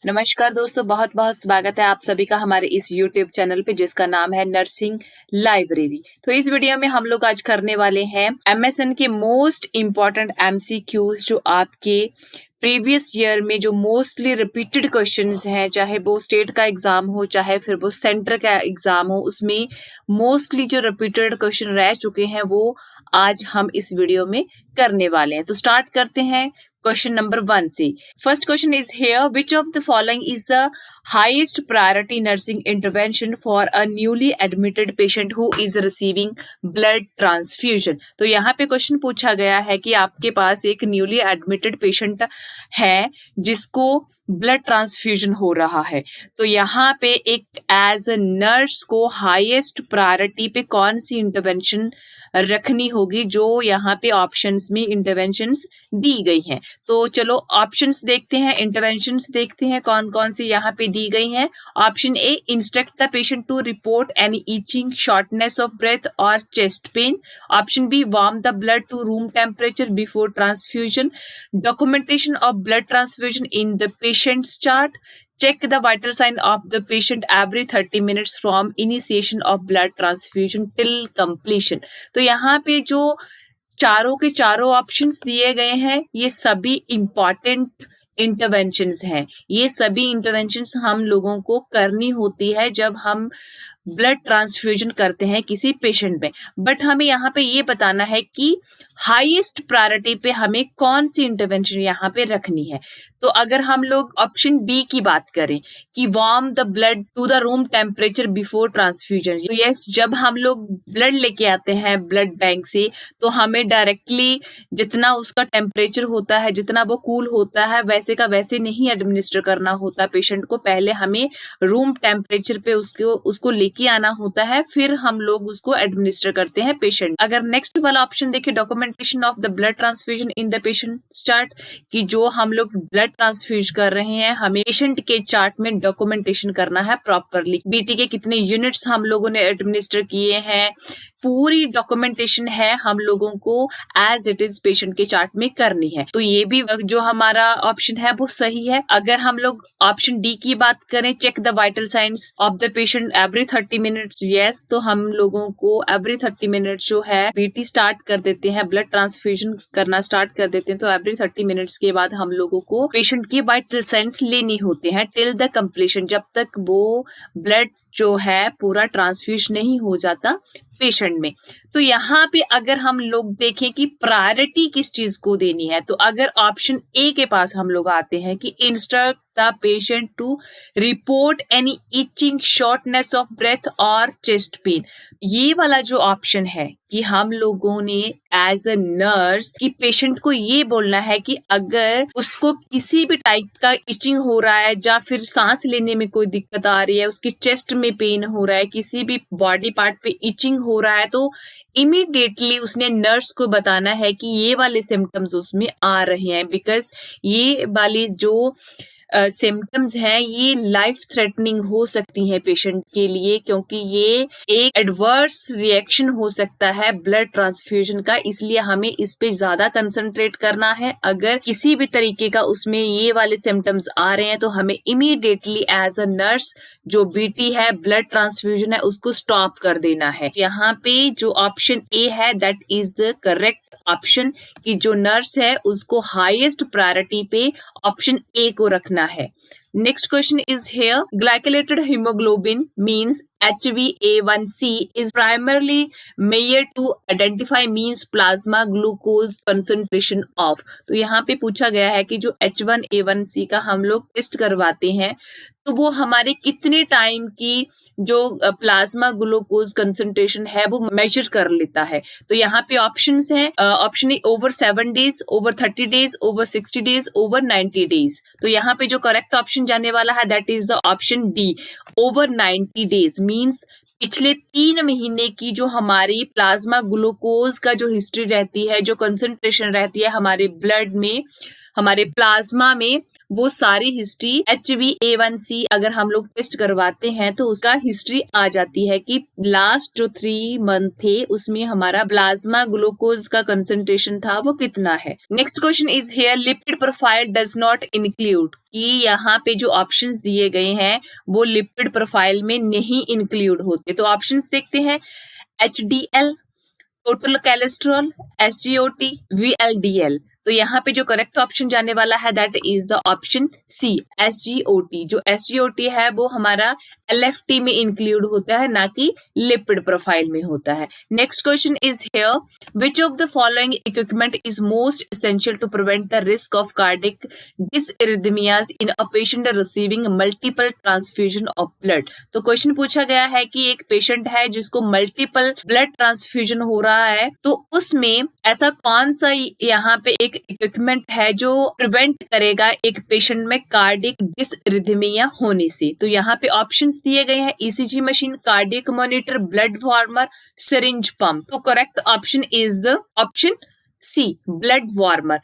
नमस्कार दोस्तों, बहुत बहुत स्वागत है आप सभी का हमारे इस YouTube चैनल पे जिसका नाम है नर्सिंग लाइब्रेरी। तो इस वीडियो में हम लोग आज करने वाले हैं MSN के मोस्ट इम्पॉर्टेंट MCQs जो आपके प्रीवियस ईयर में जो मोस्टली रिपीटेड क्वेश्चंस हैं, चाहे वो स्टेट का एग्जाम हो चाहे फिर वो सेंटर का एग्जाम हो, उसमें मोस्टली जो रिपीटेड क्वेश्चन रह चुके हैं वो आज हम इस वीडियो में करने वाले हैं। तो स्टार्ट करते हैं क्वेश्चन नंबर 1 से। First question is here, which of the following is the highest priority nursing intervention for a newly admitted patient who is receiving blood transfusion. तो यहाँ पे क्वेश्चन पूछा गया है कि आपके पास एक न्यूली एडमिटेड पेशेंट है जिसको ब्लड ट्रांसफ्यूजन हो रहा है, तो यहाँ पे एक एज अ नर्स को हाईएस्ट प्रायोरिटी पे कौन सी इंटरवेंशन रखनी होगी, जो यहाँ पे ऑप्शंस में इंटरवेंशंस दी गई हैं। तो चलो ऑप्शंस देखते हैं, इंटरवेंशंस देखते हैं कौन कौन सी यहाँ पे दी गई हैं। Option A, instruct the patient to report any itching, shortness of breath और chest pain. Option B, warm the blood to room temperature before transfusion, documentation of blood transfusion in the patient's chart, check the vital sign of the patient every 30 minutes from initiation of blood transfusion till completion। तो यहाँ पे जो चारों के चारों options दिए गए हैं ये सभी इंपॉर्टेंट इंटरवेंशंस हैं। ये सभी इंटरवेंशंस हम लोगों को करनी होती है जब हम ब्लड ट्रांसफ्यूजन करते हैं किसी पेशेंट में। बट हमें यहाँ पे ये बताना है कि हाईएस्ट प्रायोरिटी पे हमें कौन सी इंटरवेंशन यहाँ पे रखनी है। तो अगर हम लोग ऑप्शन बी की बात करें कि warm the blood to the room temperature before transfusion, तो यस, जब हम लोग ब्लड लेके आते हैं ब्लड बैंक से तो हमें डायरेक्टली जितना उसका टेम्परेचर होता है, जितना वो कूल होता है, वैसे का वैसे नहीं एडमिनिस्टर करना होता पेशेंट को। पहले हमें रूम टेम्परेचर पे उसको लेके आना होता है, फिर हम लोग उसको एडमिनिस्टर करते हैं पेशेंट। अगर नेक्स्ट वाला ऑप्शन देखें, documentation of the blood transfusion in the patient chart, कि जो हम लोग ब्लड ट्रांसफ्यूज कर रहे हैं हमें पेशेंट के चार्ट में डॉक्यूमेंटेशन करना है प्रॉपरली। बीटी के कितने यूनिट्स हम लोगों ने एडमिनिस्टर किए हैं, पूरी डॉक्यूमेंटेशन है हम लोगों को एज इट इज पेशेंट के चार्ट में करनी है। तो ये भी जो हमारा ऑप्शन है वो सही है। अगर हम लोग ऑप्शन डी की बात करें, check the vital signs of the patient every 30 minutes, yes, तो हम लोगों को एवरी 30 मिनट्स जो है बीटी स्टार्ट कर देते हैं, ब्लड ट्रांसफ्यूजन करना स्टार्ट कर देते हैं। तो एवरी 30 मिनट्स के बाद हम लोगों को पेशेंट की वाइटल साइंस लेनी होते हैं टिल द कंप्लीशन, जब तक वो ब्लड जो है पूरा ट्रांसफ्यूज नहीं हो जाता पेशेंट में। तो यहाँ पे अगर हम लोग देखें कि प्रायोरिटी किस चीज को देनी है, तो अगर ऑप्शन ए के पास हम लोग आते हैं कि instruct the patient to report any itching, shortness of breath और चेस्ट पेन, ये वाला जो ऑप्शन है कि हम लोगों ने एज अ नर्स कि पेशेंट को ये बोलना है कि अगर उसको किसी भी टाइप का इचिंग हो रहा है या फिर सांस लेने में कोई दिक्कत आ रही है, उसकी चेस्ट में पेन हो रहा है, किसी भी बॉडी पार्ट पे इचिंग हो रहा है, तो इमीडिएटली उसने नर्स को बताना है कि ये वाले सिम्टम्स उसमें आ रहे हैं, बिकॉज ये वाली जो सिम्टम्स हैं ये लाइफ थ्रेटनिंग हो सकती हैं पेशेंट के लिए, क्योंकि ये एक एडवर्स रिएक्शन हो सकता है ब्लड ट्रांसफ्यूजन का। इसलिए हमें इस पे ज्यादा कंसंट्रेट करना है। अगर किसी भी तरीके का उसमें ये वाले सिम्टम्स आ रहे हैं तो हमें इमीडिएटली एज अ नर्स जो बीटी है, ब्लड ट्रांसफ्यूजन है, उसको स्टॉप कर देना है। यहाँ पे जो ऑप्शन ए है that is the correct option, कि जो नर्स है उसको हाईएस्ट प्रायोरिटी पे ऑप्शन ए को रखना है। Next question is here, glycolated hemoglobin means HbA1c is primarily measured to identify means plasma glucose concentration of। तो यहाँ पे पूछा गया है कि जो H1A1c का हम लोग टेस्ट करवाते हैं तो वो हमारे कितने टाइम की जो प्लाज्मा ग्लूकोज कंसंट्रेशन है वो मेजर कर लेता है। तो यहाँ पे ऑप्शंस हैं, ऑप्शन ए over 7 days, over 30 days, over 60 days, over 90 days. तो यहाँ पे जो करेक्ट ऑप्शन जाने वाला है that is the option D, over 90 days. Means पिछले 3 महीने की जो हमारी प्लाज्मा ग्लूकोज का जो हिस्ट्री रहती है, जो कंसंट्रेशन रहती है हमारे ब्लड में, हमारे प्लाज्मा में वो सारी हिस्ट्री HbA1c अगर हम लोग टेस्ट करवाते हैं तो उसका हिस्ट्री आ जाती है कि लास्ट जो 3 मंथ थे उसमें हमारा प्लाज्मा ग्लूकोज का कंसंट्रेशन था वो कितना है। Next question is here lipid profile does not include, कि यहाँ पे जो ऑप्शंस दिए गए हैं वो लिपिड प्रोफाइल में नहीं इंक्लूड होते। तो ऑप्शंस देखते हैं, HDL, total cholesterol, SGOT, VLDL। तो यहाँ पे जो करेक्ट ऑप्शन जाने वाला है that is the option C, SGOT। जो SGOT है वो हमारा LFT में इंक्लूड होता है, ना कि लिपिड प्रोफाइल में होता है। Next question is here, which of the following equipment is most essential to prevent the risk of cardiac dysrhythmias in a patient receiving multiple transfusion of blood. तो question पूछा गया है कि एक पेशेंट है जिसको मल्टीपल ब्लड ट्रांसफ्यूजन हो रहा है, तो उसमें ऐसा कौन सा यहाँ पे एक इक्विपमेंट है जो प्रिवेंट करेगा एक पेशेंट में कार्डिक डिसइरिथमिया होने से। तो यहाँ पे ऑप्शंस दिए गए हैं, ECG machine, cardiac monitor, blood warmer, syringe pump. तो correct option is the option C, blood warmer.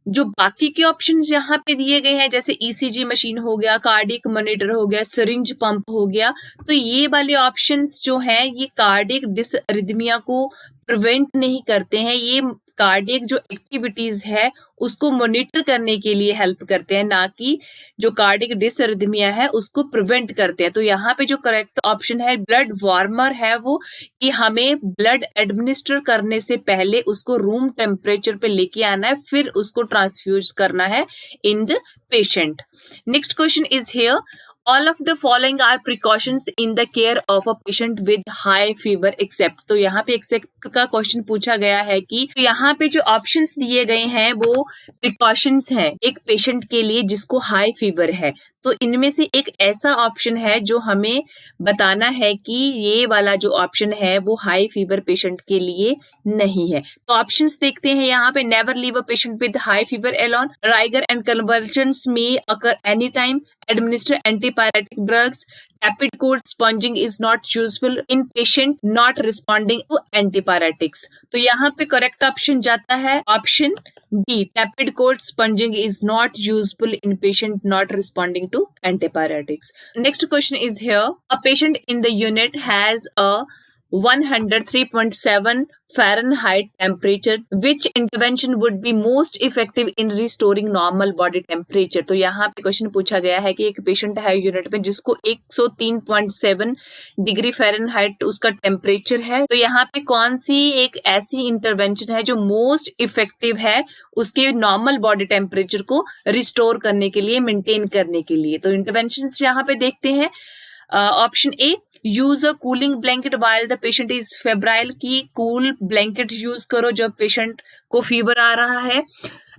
जो बाकी के ऑप्शंस यहाँ पे दिए गए हैं जैसे ECG मशीन हो गया, कार्डियक मॉनिटर हो गया, सिरिंज पंप हो गया, तो ये वाले ऑप्शंस जो हैं ये कार्डियक डिसअरिथमिया को प्रिवेंट नहीं करते हैं, ये कार्डियक जो एक्टिविटीज है उसको मॉनिटर करने के लिए हेल्प करते हैं, ना कि जो कार्डियक डिसअरिथमिया है उसको प्रिवेंट करते हैं। तो यहाँ पे जो करेक्ट ऑप्शन है ब्लड वार्मर है वो, कि हमें ब्लड एडमिनिस्टर करने से पहले उसको रूम टेम्परेचर पे लेके आना है, फिर उसको ट्रांसफ्यूज करना है in the patient. Next question is here, all of the following are precautions in the care of a patient with high fever except। तो यहाँ पे एक्सेप्ट का क्वेश्चन पूछा गया है कि तो यहाँ पे जो ऑप्शंस दिए गए हैं वो प्रिकॉशंस हैं एक पेशेंट के लिए जिसको हाई फीवर है। तो इनमें से एक ऐसा ऑप्शन है जो हमें बताना है कि ये वाला जो ऑप्शन है वो हाई फीवर पेशेंट के लिए नहीं है। तो ऑप्शंस देखते हैं यहाँ पे, never leave a patient with high fever alone, rigor and convulsions में occur any time, administer antipyretic drugs, rapid cold sponging is not useful in patient not responding to antipyretics। तो यहाँ पे करेक्ट ऑप्शन जाता है option D, rapid cold sponging is not useful in patient not responding to antipyretics। Next question is here, a patient in the unit has a 103.7 Fahrenheit temperature, which intervention would be most effective in restoring normal body temperature। तो यहाँ पे question पूछा गया है कि एक patient है unit में जिसको 103.7 डिग्री फ़ारेनहाइट उसका टेम्परेचर है, तो यहाँ पे कौन सी एक ऐसी इंटरवेंशन है जो मोस्ट इफेक्टिव है उसके नॉर्मल बॉडी टेम्परेचर को रिस्टोर करने के लिए, मेंटेन करने के लिए। तो इंटरवेंशन यहाँ पे देखते हैं, option A, use a cooling blanket while the patient is febrile, की कूल ब्लैंकेट यूज करो जब पेशेंट को फीवर आ रहा है।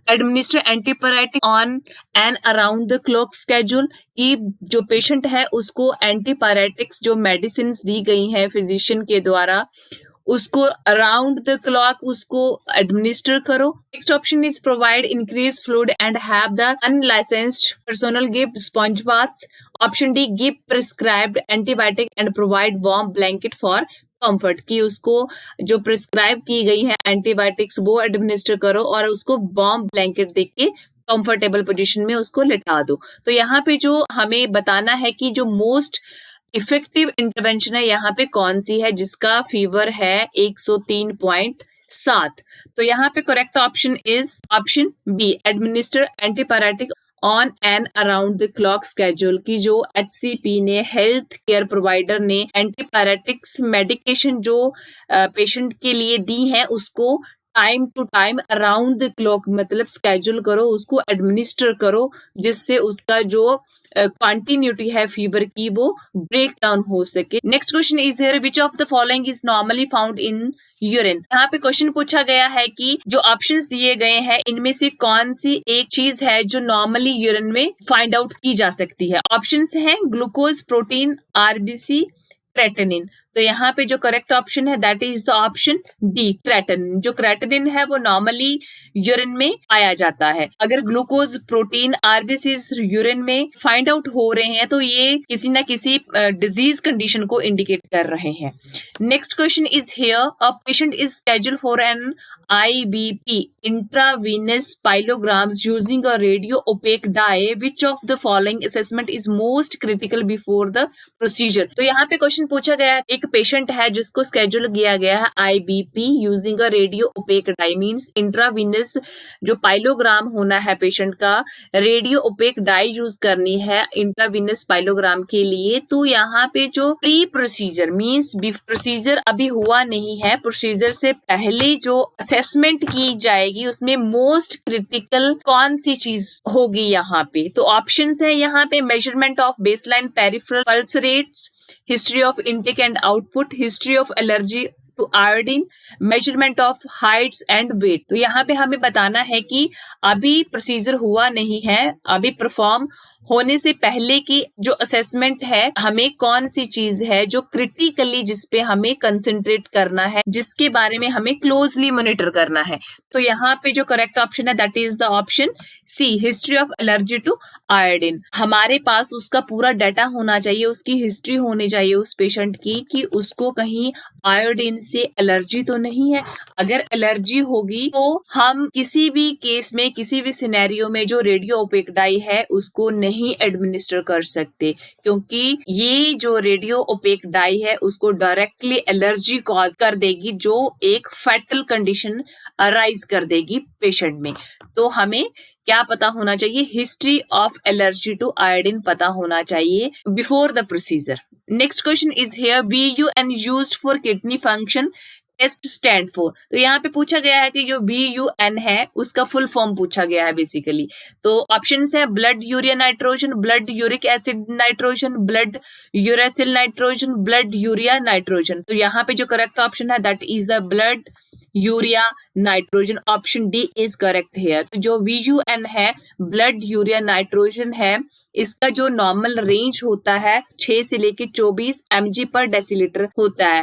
Administer antipyretic on and around the clock schedule, कि जो पेशेंट है उसको एंटीपायरेटिक्स जो मेडिसिन दी गई हैं फिजिशियन के द्वारा उसको अराउंड द क्लॉक उसको एडमिनिस्टर करो। Next option is provide increase fluid and have the unlicensed personal give sponge baths. Option D, give prescribed antibiotic and provide warm blanket for comfort, कि उसको जो प्रिस्क्राइब की गई है एंटीबायोटिक्स वो administer करो और उसको वार्म ब्लैंकेट दे के कंफर्टेबल पोजीशन में उसको लिटा दो। तो यहाँ पे जो हमें बताना है कि जो मोस्ट इफेक्टिव इंटरवेंशन है यहाँ पे कौन सी है जिसका फीवर है 103.7। तो यहाँ पे correct option is option B, administer antipyretic on and around the clock schedule, की जो HCP ने हेल्थ केयर प्रोवाइडर ने एंटीपायरेटिक्स मेडिकेशन जो पेशेंट के लिए दी है उसको time to time around the clock मतलब स्केड्यूल करो, उसको एडमिनिस्टर करो, जिससे उसका जो कंटिन्यूटी है फीवर की वो ब्रेक डाउन हो सके। Next question is here, which of the following is normally found in urine. यहाँ पे क्वेश्चन पूछा गया है कि जो ऑप्शंस दिए गए हैं इनमें से कौन सी एक चीज है जो नॉर्मली यूरिन में फाइंड आउट की जा सकती है। ऑप्शंस हैं ग्लूकोज, प्रोटीन, RBC, क्रेटिनिन। तो यहाँ पे जो करेक्ट ऑप्शन है that is the option D, creatinine. जो क्रेटिनिन है वो नॉर्मली यूरिन में पाया जाता है। अगर ग्लूकोज, प्रोटीन, आरबीसीज यूरिन में फाइंड आउट हो रहे हैं तो ये किसी ना किसी डिजीज कंडीशन को इंडिकेट कर रहे हैं। Next question is here, a patient is scheduled for an IBP intravenous pyelograms using a radio opaque dye. Which of the following assessment is most critical before the procedure? तो यहाँ पे question पूछा गया है, एक पेशेंट है जिसको schedule किया गया है IBP using a radio opaque dye, means intravenous जो पाइलोग्राम होना है पेशेंट का, रेडियो ओपेक डाई यूज करनी है इंट्रावीनस पाइलोग्राम के लिए। तो यहाँ पे जो प्री प्रोसीजर मीन्स प्रोसीजर अभी हुआ नहीं है, प्रोसीजर से पहले जो असेसमेंट की जाएगी उसमें मोस्ट क्रिटिकल कौन सी चीज होगी यहाँ पे? तो ऑप्शंस है यहाँ पे, measurement of baseline peripheral pulse rates, history of intake and output, history of allergy to iodine, measurement of heights and weight. तो यहाँ पे हमें बताना है कि अभी प्रोसीजर हुआ नहीं है, अभी परफॉर्म होने से पहले की जो असेसमेंट है, हमें कौन सी चीज है जो क्रिटिकली जिस पे हमें कंसंट्रेट करना है, जिसके बारे में हमें क्लोजली मॉनिटर करना है। तो यहाँ पे जो करेक्ट ऑप्शन है that is the option C, history of allergy to iodine. हमारे पास उसका पूरा डाटा होना चाहिए, उसकी हिस्ट्री होनी चाहिए उस पेशेंट की कि उसको कहीं आयोडीन से एलर्जी तो नहीं है। अगर एलर्जी होगी तो हम किसी भी केस में, किसी भी सिनेरियो में जो रेडियो ओपेक डाई है उसको नहीं एडमिनिस्टर कर सकते, क्योंकि ये जो रेडियो ओपेक डाई है उसको डायरेक्टली एलर्जी कॉज कर देगी, जो एक फैटल कंडीशन अराइज कर देगी पेशेंट में। तो हमें क्या पता होना चाहिए? History of allergy to iodine पता होना चाहिए before the procedure. Next question is here, BUN used for kidney function test stand for. तो यहाँ पे पूछा गया है कि जो BUN है उसका फुल फॉर्म पूछा गया है बेसिकली। तो ऑप्शंस है blood urea nitrogen, blood uric acid nitrogen, blood uracil nitrogen, blood urea nitrogen. तो यहाँ पे जो करेक्ट ऑप्शन है that is a blood urea nitrogen, option D is correct here. तो जो BUN है ब्लड यूरिया नाइट्रोजन है, इसका जो नॉर्मल रेंज होता है 6 से लेके 24 mg पर डेसीलीटर होता है।